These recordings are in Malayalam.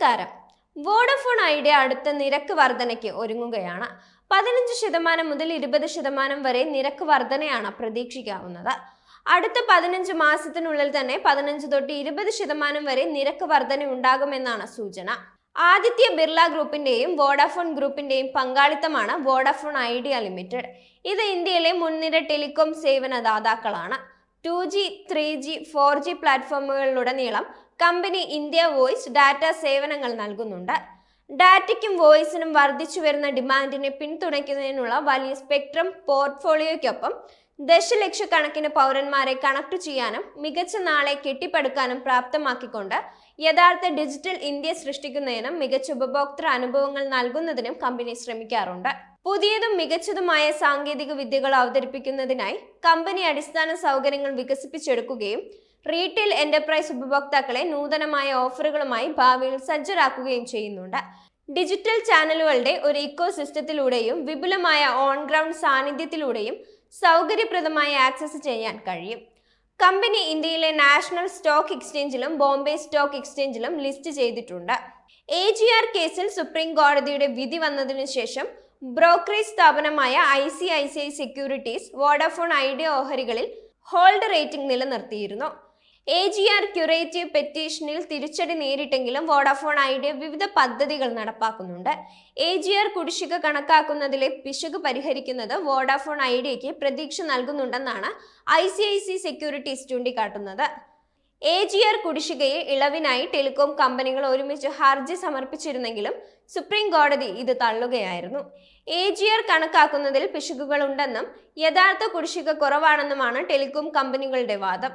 നമസ്കാരം. വോഡഫോൺ ഐഡിയ അടുത്ത നിരക്ക് വർധനയ്ക്ക് ഒരുങ്ങുകയാണ്. 15% മുതൽ 20% വരെ നിരക്ക് വർധനയാണ് പ്രതീക്ഷിക്കാവുന്നത്. അടുത്ത 15 മാസത്തിനുള്ളിൽ തന്നെ 15 തൊട്ട് 20% വരെ നിരക്ക് വർധന ഉണ്ടാകുമെന്നാണ് സൂചന. ആദിത്യ ബിർള ഗ്രൂപ്പിന്റെയും വോഡഫോൺ ഗ്രൂപ്പിന്റെയും പങ്കാളിത്തമാണ് വോഡഫോൺ ഐഡിയ ലിമിറ്റഡ്. ഇത് ഇന്ത്യയിലെ മുൻനിര ടെലികോം സേവനദാതാക്കളാണ്. 2G, 3G, 4G പ്ലാറ്റ്ഫോമുകളിലുടനീളം കമ്പനി ഇന്ത്യ വോയിസ് ഡാറ്റ സേവനങ്ങൾ നൽകുന്നുണ്ട്. ഡാറ്റയ്ക്കും വോയിസിനും വർദ്ധിച്ചു വരുന്ന ഡിമാൻഡിനെ പിന്തുണയ്ക്കുന്നതിനുള്ള വലിയ സ്പെക്ട്രം പോർട്ട്ഫോളിയോയ്ക്കൊപ്പം ദശലക്ഷക്കണക്കിന് പൗരന്മാരെ കണക്ട് ചെയ്യാനും മികച്ച നാളെ കെട്ടിപ്പടുക്കാനും പ്രാപ്തമാക്കിക്കൊണ്ട് യഥാർത്ഥ ഡിജിറ്റൽ ഇന്ത്യ സൃഷ്ടിക്കുന്നതിനും മികച്ച ഉപഭോക്തൃ അനുഭവങ്ങൾ നൽകുന്നതിനും കമ്പനി ശ്രമിക്കാറുണ്ട്. പുതിയതും മികച്ചതുമായ സാങ്കേതിക വിദ്യകൾ അവതരിപ്പിക്കുന്നതിനായി കമ്പനി അടിസ്ഥാന സൗകര്യങ്ങൾ വികസിപ്പിച്ചെടുക്കുകയും റീറ്റെയിൽ എന്റർപ്രൈസ് ഉപഭോക്താക്കളെ നൂതനമായ ഓഫറുകളുമായി ഭാവിയിൽ സജ്ജരാക്കുകയും ചെയ്യുന്നുണ്ട്. ഡിജിറ്റൽ ചാനലുകളുടെ ഒരു ഇക്കോ സിസ്റ്റത്തിലൂടെയും വിപുലമായ ഓൺ ഗ്രൗണ്ട് സാന്നിധ്യത്തിലൂടെയും സൗകര്യപ്രദമായി ആക്സസ് ചെയ്യാൻ കഴിയും. കമ്പനി ഇന്ത്യയിലെ നാഷണൽ സ്റ്റോക്ക് എക്സ്ചേഞ്ചിലും ബോംബെ സ്റ്റോക്ക് എക്സ്ചേഞ്ചിലും ലിസ്റ്റ് ചെയ്തിട്ടുണ്ട്. AGR കേസിൽ സുപ്രീം കോടതിയുടെ വിധി വന്നതിനു ശേഷം ബ്രോക്കറേജ് സ്ഥാപനമായ ICICI സെക്യൂരിറ്റീസ് വോഡഫോൺ ഐഡിയ ഓഹരികളിൽ ഹോൾഡ് റേറ്റിംഗ് നിലനിർത്തിയിരുന്നു. AGR ക്യൂറേറ്റീവ് പെറ്റീഷനിൽ തിരിച്ചടി നേരിട്ടെങ്കിലും വോഡഫോൺ ഐഡിയ വിവിധ പദ്ധതികൾ നടപ്പാക്കുന്നുണ്ട്. AGR കുടിശ്ശിക കണക്കാക്കുന്നതിലെ പിശക് പരിഹരിക്കുന്നത് വോഡഫോൺ ഐഡിയയ്ക്ക് പ്രതീക്ഷ നൽകുന്നുണ്ടെന്നാണ് ICICI സെക്യൂരിറ്റീസ് ചൂണ്ടിക്കാട്ടുന്നത്. AGR കുടിശ്ശികയെ ഇളവിനായി ടെലികോം കമ്പനികൾ ഒരുമിച്ച് ഹർജി സമർപ്പിച്ചിരുന്നെങ്കിലും സുപ്രീം കോടതി ഇത് തള്ളുകയായിരുന്നു. AGR കണക്കാക്കുന്നതിൽ പിശകുകൾ ഉണ്ടെന്നും യഥാർത്ഥ കുടിശ്ശിക കുറവാണെന്നുമാണ് ടെലികോം കമ്പനികളുടെ വാദം.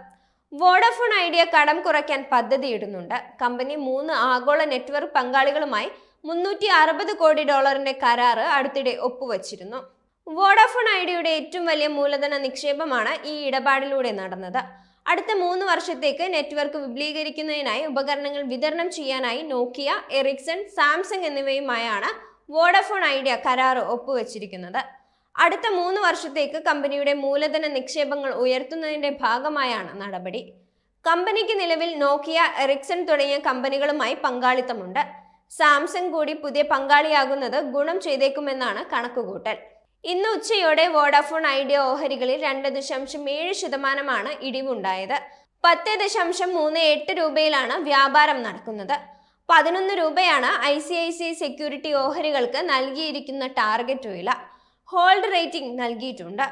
വോഡഫോൺ ഐഡിയ കടം കുറയ്ക്കാൻ പദ്ധതിയിടുന്നുണ്ട്. കമ്പനി 3 ആഗോള നെറ്റ്വർക്ക് പങ്കാളികളുമായി $360 കോടി കരാറ് അടുത്തിടെ ഒപ്പുവച്ചിരുന്നു. വോഡഫോൺ ഐഡിയയുടെ ഏറ്റവും വലിയ മൂലധന നിക്ഷേപമാണ് ഈ ഇടപാടിലൂടെ നടന്നത്. അടുത്ത 3 വർഷത്തേക്ക് നെറ്റ്വർക്ക് വിപുലീകരിക്കുന്നതിനായി ഉപകരണങ്ങൾ വിതരണം ചെയ്യാനായി നോക്കിയ, എറിക്സൺ, സാംസങ് എന്നിവയുമായാണ് വോഡഫോൺ ഐഡിയ കരാറ് ഒപ്പുവച്ചിരിക്കുന്നത്. അടുത്ത 3 വർഷത്തേക്ക് കമ്പനിയുടെ മൂലധന നിക്ഷേപങ്ങൾ ഉയർത്തുന്നതിന്റെ ഭാഗമായാണ് നടപടി. കമ്പനിക്ക് നിലവിൽ നോക്കിയ, എറിക്സൺ തുടങ്ങിയ കമ്പനികളുമായി പങ്കാളിത്തമുണ്ട്. സാംസങ് കൂടി പുതിയ പങ്കാളിയാകുന്നത് ഗുണം ചെയ്തേക്കുമെന്നാണ് കണക്കുകൂട്ടൽ. ഇന്ന് ഉച്ചയോടെ വോഡഫോൺ ഐഡിയ ഓഹരികളിൽ 2.7% ഇടിവുണ്ടായത്. 10.38 രൂപയിലാണ് വ്യാപാരം നടക്കുന്നത്. 11 രൂപയാണ് ICICI സെക്യൂരിറ്റി ഓഹരികൾക്ക് നൽകിയിരിക്കുന്ന ടാർഗറ്റ് വില. ഹോൾഡ് റേറ്റിംഗ് നൽകിയിട്ടുണ്ട്.